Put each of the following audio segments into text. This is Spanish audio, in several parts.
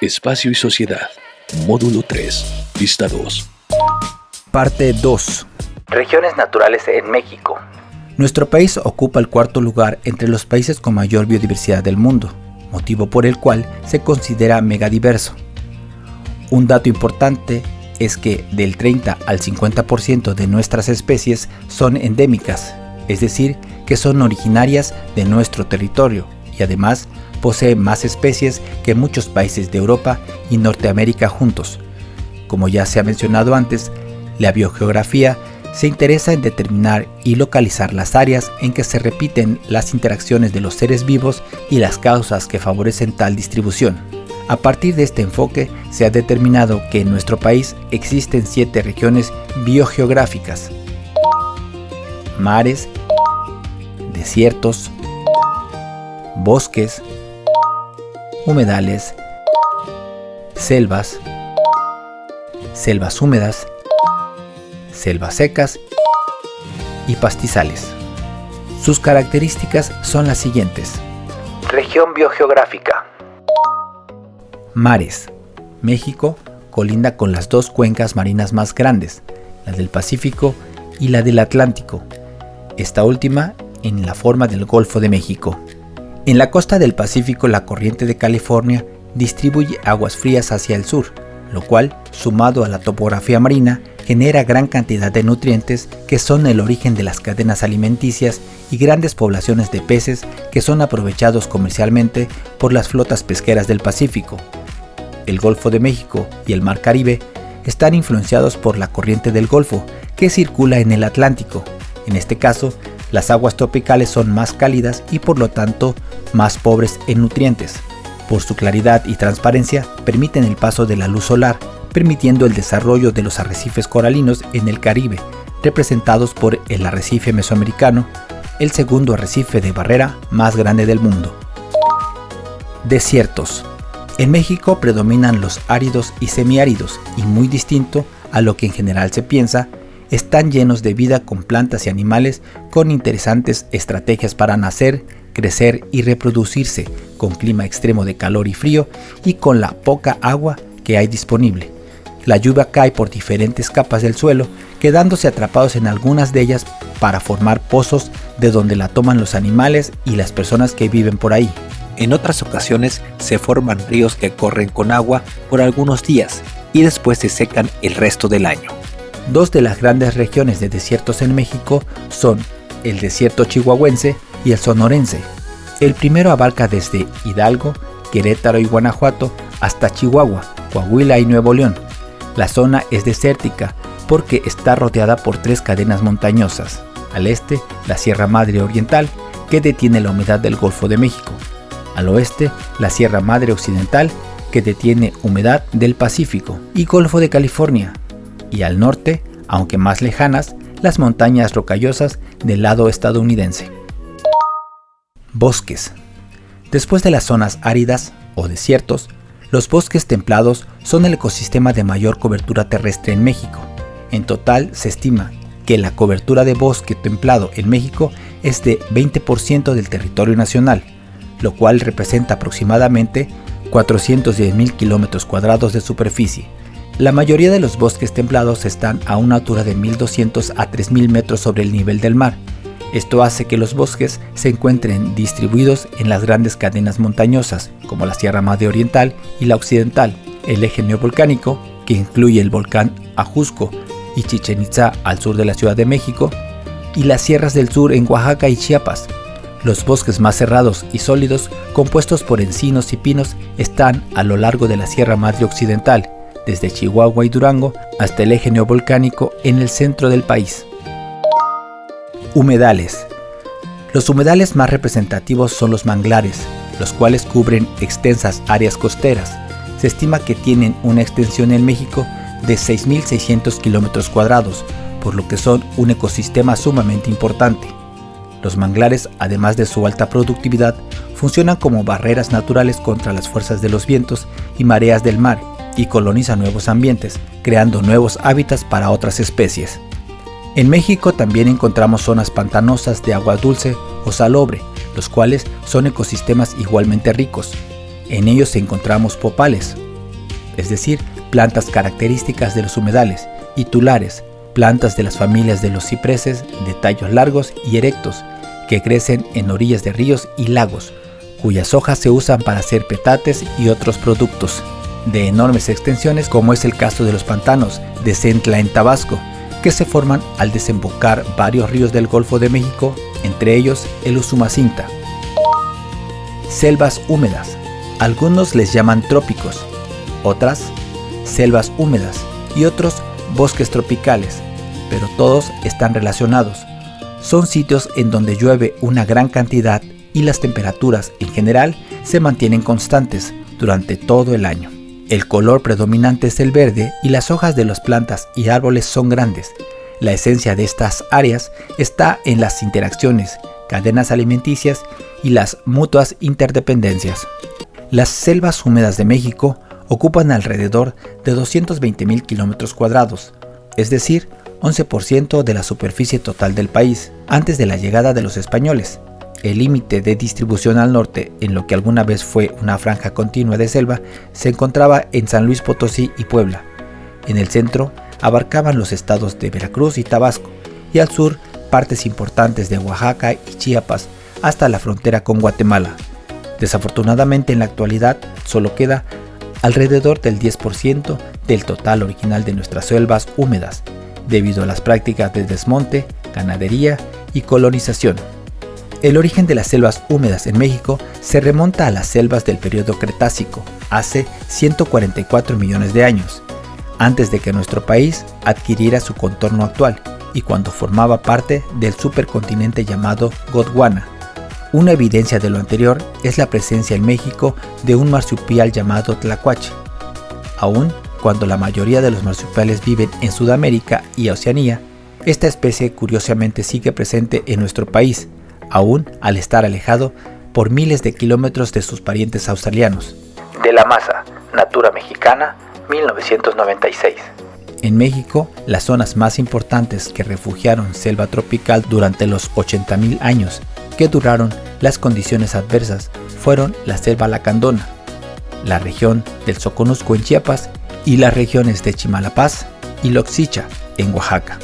Espacio y Sociedad. Módulo 3. Pista 2. Parte 2. Regiones naturales en México. Nuestro país ocupa el cuarto lugar entre los países con mayor biodiversidad del mundo, motivo por el cual se considera megadiverso. Un dato importante es que del 30 al 50% de nuestras especies son endémicas, es decir, que son originarias de nuestro territorio y además posee más especies que muchos países de Europa y Norteamérica juntos. Como ya se ha mencionado antes, la biogeografía se interesa en determinar y localizar las áreas en que se repiten las interacciones de los seres vivos y las causas que favorecen tal distribución. A partir de este enfoque, se ha determinado que en nuestro país existen 7 regiones biogeográficas: mares, desiertos, bosques, humedales, selvas, selvas húmedas, selvas secas y pastizales. Sus características son las siguientes. Región biogeográfica. Mares. México colinda con las 2 cuencas marinas más grandes, la del Pacífico y la del Atlántico, esta última en la forma del Golfo de México. En la costa del Pacífico, la corriente de California distribuye aguas frías hacia el sur, lo cual, sumado a la topografía marina, genera gran cantidad de nutrientes que son el origen de las cadenas alimenticias y grandes poblaciones de peces que son aprovechados comercialmente por las flotas pesqueras del Pacífico. El Golfo de México y el Mar Caribe están influenciados por la corriente del Golfo, que circula en el Atlántico. En este caso, las aguas tropicales son más cálidas y por lo tanto más pobres en nutrientes. Por su claridad y transparencia permiten el paso de la luz solar, permitiendo el desarrollo de los arrecifes coralinos en el Caribe, representados por el arrecife mesoamericano, el segundo arrecife de barrera más grande del mundo. Desiertos. En México predominan los áridos y semiáridos y, muy distinto a lo que en general se piensa, están llenos de vida con plantas y animales con interesantes estrategias para nacer, crecer y reproducirse, con clima extremo de calor y frío y con la poca agua que hay disponible. La lluvia cae por diferentes capas del suelo, quedándose atrapados en algunas de ellas para formar pozos de donde la toman los animales y las personas que viven por ahí. En otras ocasiones se forman ríos que corren con agua por algunos días y después se secan el resto del año. 2 de las grandes regiones de desiertos en México son el desierto chihuahuense y el sonorense. El primero abarca desde Hidalgo, Querétaro y Guanajuato hasta Chihuahua, Coahuila y Nuevo León. La zona es desértica porque está rodeada por 3 cadenas montañosas. Al este, la Sierra Madre Oriental, que detiene la humedad del Golfo de México. Al oeste, la Sierra Madre Occidental, que detiene humedad del Pacífico y Golfo de California. Y al norte, aunque más lejanas, las montañas rocallosas del lado estadounidense. Bosques. Después de las zonas áridas o desiertos, los bosques templados son el ecosistema de mayor cobertura terrestre en México. En total, se estima que la cobertura de bosque templado en México es de 20% del territorio nacional, lo cual representa aproximadamente 410,000 kilómetros cuadrados de superficie. La mayoría de los bosques templados están a una altura de 1,200 a 3,000 metros sobre el nivel del mar. Esto hace que los bosques se encuentren distribuidos en las grandes cadenas montañosas, como la Sierra Madre Oriental y la Occidental, el eje neovolcánico, que incluye el volcán Ajusco y Chichén Itzá al sur de la Ciudad de México, y las sierras del sur en Oaxaca y Chiapas. Los bosques más cerrados y sólidos, compuestos por encinos y pinos, están a lo largo de la Sierra Madre Occidental, desde Chihuahua y Durango hasta el eje neovolcánico en el centro del país. Humedales. Los humedales más representativos son los manglares, los cuales cubren extensas áreas costeras. Se estima que tienen una extensión en México de 6,600 kilómetros cuadrados, por lo que son un ecosistema sumamente importante. Los manglares, además de su alta productividad, funcionan como barreras naturales contra las fuerzas de los vientos y mareas del mar y colonizan nuevos ambientes, creando nuevos hábitats para otras especies. En México también encontramos zonas pantanosas de agua dulce o salobre, los cuales son ecosistemas igualmente ricos. En ellos encontramos popales, es decir, plantas características de los humedales, y tulares, plantas de las familias de los cipreses de tallos largos y erectos, que crecen en orillas de ríos y lagos, cuyas hojas se usan para hacer petates y otros productos, de enormes extensiones, como es el caso de los pantanos de Centla en Tabasco, que se forman al desembocar varios ríos del Golfo de México, entre ellos el Usumacinta. Selvas húmedas. Algunos les llaman trópicos, otras selvas húmedas y otros bosques tropicales, pero todos están relacionados. Son sitios en donde llueve una gran cantidad y las temperaturas en general se mantienen constantes durante todo el año. El color predominante es el verde y las hojas de las plantas y árboles son grandes. La esencia de estas áreas está en las interacciones, cadenas alimenticias y las mutuas interdependencias. Las selvas húmedas de México ocupan alrededor de 220,000 kilómetros cuadrados, es decir, 11% de la superficie total del país, antes de la llegada de los españoles. El límite de distribución al norte, en lo que alguna vez fue una franja continua de selva, se encontraba en San Luis Potosí y Puebla. En el centro abarcaban los estados de Veracruz y Tabasco, y al sur partes importantes de Oaxaca y Chiapas hasta la frontera con Guatemala. Desafortunadamente, en la actualidad solo queda alrededor del 10% del total original de nuestras selvas húmedas, debido a las prácticas de desmonte, ganadería y colonización. El origen de las selvas húmedas en México se remonta a las selvas del periodo Cretácico, hace 144 millones de años, antes de que nuestro país adquiriera su contorno actual y cuando formaba parte del supercontinente llamado Gondwana. Una evidencia de lo anterior es la presencia en México de un marsupial llamado tlacuache. Aún cuando la mayoría de los marsupiales viven en Sudamérica y Oceanía, esta especie curiosamente sigue presente en nuestro país, aún al estar alejado por miles de kilómetros de sus parientes australianos. De la Maza, Natura Mexicana, 1996. En México, las zonas más importantes que refugiaron selva tropical durante los 80,000 años que duraron las condiciones adversas fueron la selva lacandona, la región del Soconusco en Chiapas y las regiones de Chimalapaz y Loxicha en Oaxaca.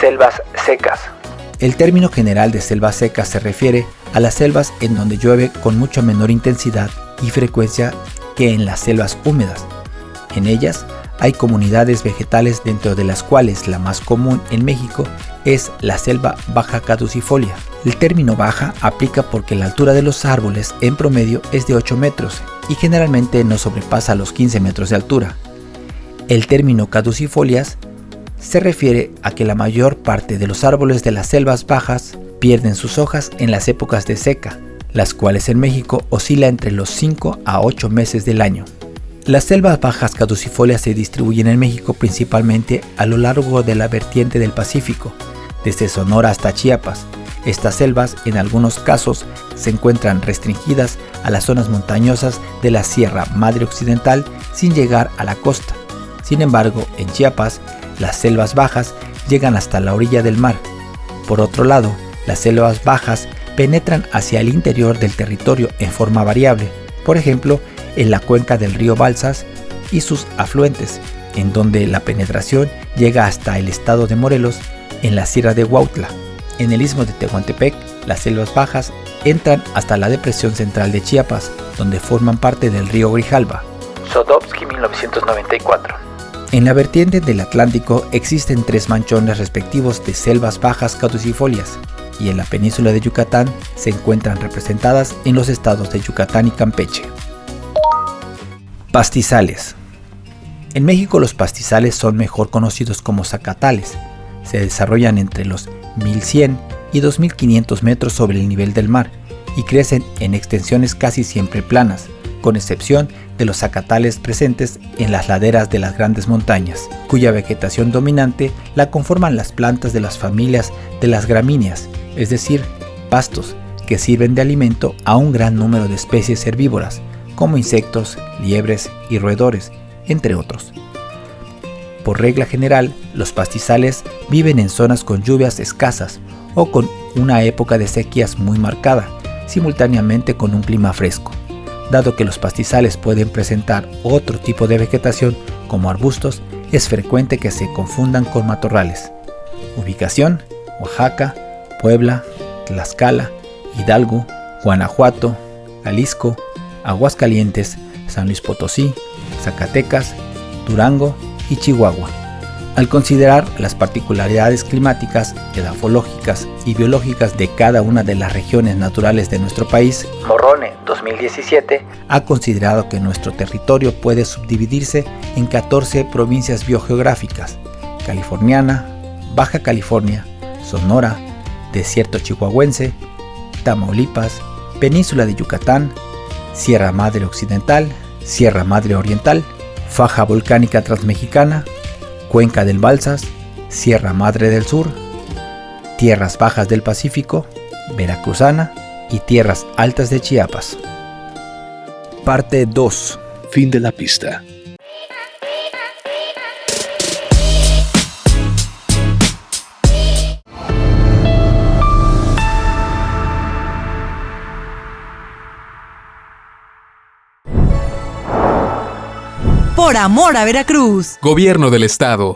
Selvas secas. El término general de selvas secas se refiere a las selvas en donde llueve con mucha menor intensidad y frecuencia que en las selvas húmedas. En ellas hay comunidades vegetales, dentro de las cuales la más común en México es la selva baja caducifolia. El término baja aplica porque la altura de los árboles en promedio es de 8 metros y generalmente no sobrepasa los 15 metros de altura. El término caducifolias se refiere a que la mayor parte de los árboles de las selvas bajas pierden sus hojas en las épocas de seca, las cuales en México oscila entre los 5 a 8 meses del año. Las selvas bajas caducifolias se distribuyen en México principalmente a lo largo de la vertiente del Pacífico, desde Sonora hasta Chiapas. Estas selvas, en algunos casos, se encuentran restringidas a las zonas montañosas de la Sierra Madre Occidental sin llegar a la costa. Sin embargo, en Chiapas, las selvas bajas llegan hasta la orilla del mar. Por otro lado, las selvas bajas penetran hacia el interior del territorio en forma variable, por ejemplo, en la cuenca del río Balsas y sus afluentes, en donde la penetración llega hasta el estado de Morelos, en la Sierra de Huautla. En el istmo de Tehuantepec, las selvas bajas entran hasta la depresión central de Chiapas, donde forman parte del río Grijalva. Sodovsky, 1994. En la vertiente del Atlántico existen 3 manchones respectivos de selvas bajas caducifolias, y en la península de Yucatán se encuentran representadas en los estados de Yucatán y Campeche. Pastizales. En México los pastizales son mejor conocidos como zacatales. Se desarrollan entre los 1100 y 2500 metros sobre el nivel del mar y crecen en extensiones casi siempre planas, con excepción de los zacatales presentes en las laderas de las grandes montañas, cuya vegetación dominante la conforman las plantas de las familias de las gramíneas, es decir, pastos, que sirven de alimento a un gran número de especies herbívoras, como insectos, liebres y roedores, entre otros. Por regla general, los pastizales viven en zonas con lluvias escasas o con una época de sequías muy marcada, simultáneamente con un clima fresco. Dado que los pastizales pueden presentar otro tipo de vegetación como arbustos, es frecuente que se confundan con matorrales. Ubicación: Oaxaca, Puebla, Tlaxcala, Hidalgo, Guanajuato, Jalisco, Aguascalientes, San Luis Potosí, Zacatecas, Durango y Chihuahua. Al considerar las particularidades climáticas, edafológicas y biológicas de cada una de las regiones naturales de nuestro país, Morrone 2017 ha considerado que nuestro territorio puede subdividirse en 14 provincias biogeográficas: Californiana, Baja California, Sonora, Desierto Chihuahuense, Tamaulipas, Península de Yucatán, Sierra Madre Occidental, Sierra Madre Oriental, Faja Volcánica Transmexicana, Cuenca del Balsas, Sierra Madre del Sur, Tierras Bajas del Pacífico, Veracruzana y Tierras Altas de Chiapas. Parte 2. Fin de la pista. Por amor a Veracruz. Gobierno del Estado.